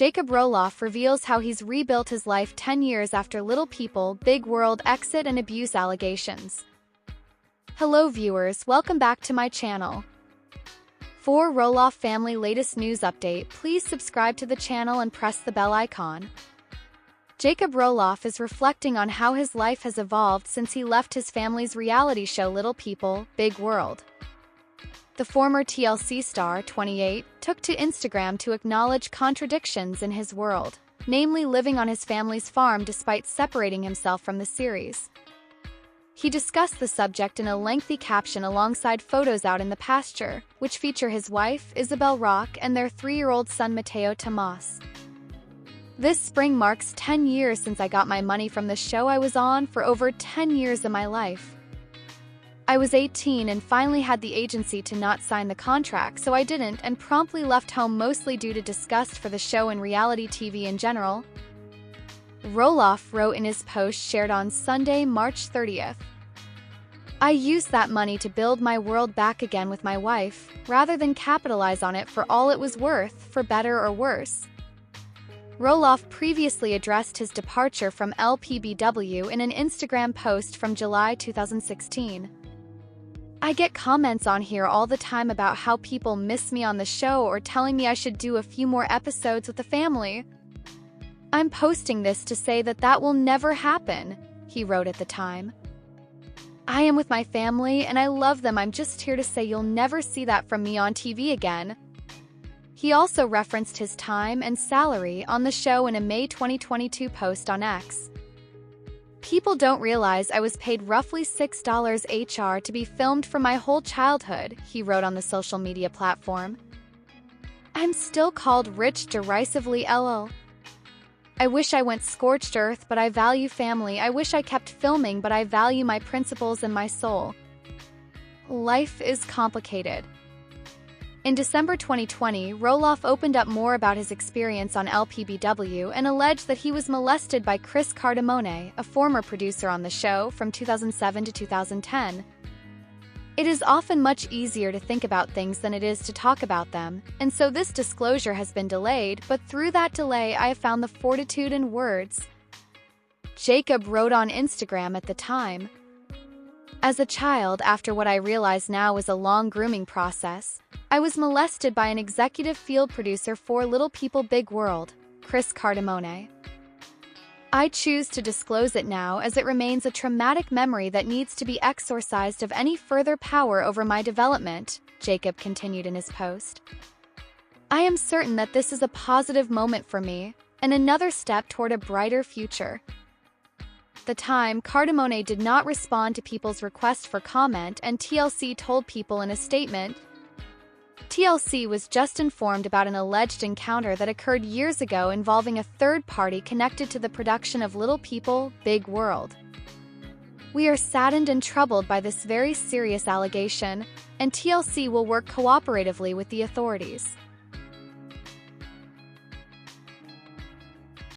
Jacob Roloff reveals how he's rebuilt his life 10 years after Little People, Big World exit and abuse allegations. Hello viewers, welcome back to my channel. For Roloff family latest news update, please subscribe to the channel and press the bell icon. Jacob Roloff is reflecting on how his life has evolved since he left his family's reality show Little People, Big World. The former TLC star, 28, took to Instagram to acknowledge contradictions in his world, namely living on his family's farm despite separating himself from the series. He discussed the subject in a lengthy caption alongside photos out in the pasture, which feature his wife, Isabel, and their 3-year-old son Mateo Tomas. This spring marks 10 years since I got my money from the show I was on for over 10 years of my life. I was 18 and finally had the agency to not sign the contract, so I didn't and promptly left home mostly due to disgust for the show and reality TV in general. Roloff wrote in his post shared on Sunday, March 30th. I used that money to build my world back again with my wife, rather than capitalize on it for all it was worth, for better or worse. Roloff previously addressed his departure from LPBW in an Instagram post from July 2016. I get comments on here all the time about how people miss me on the show or telling me I should do a few more episodes with the family. I'm posting this to say that will never happen, he wrote at the time. I am with my family and I love them. I'm just here to say you'll never see that from me on TV again. He also referenced his time and salary on the show in a May 2022 post on X. People don't realize I was paid roughly $6 HR to be filmed for my whole childhood, he wrote on the social media platform. I'm still called rich derisively lol. I wish I went scorched earth, but I value family. I wish I kept filming, but I value my principles and my soul. Life is complicated. In December 2020, Roloff opened up more about his experience on LPBW and alleged that he was molested by Chris Cardamone, a former producer on the show, from 2007 to 2010. It is often much easier to think about things than it is to talk about them, and so this disclosure has been delayed, but through that delay I have found the fortitude in words. Jacob wrote on Instagram at the time. As a child, after what I realize now was a long grooming process, I was molested by an executive field producer for Little People Big World, Chris Cardamone. I choose to disclose it now as it remains a traumatic memory that needs to be exorcised of any further power over my development, Jacob continued in his post. I am certain that this is a positive moment for me, and another step toward a brighter future. At the time, Cardamone did not respond to people's request for comment, and TLC told people in a statement, TLC was just informed about an alleged encounter that occurred years ago involving a third party connected to the production of Little People, Big World. We are saddened and troubled by this very serious allegation, and TLC will work cooperatively with the authorities.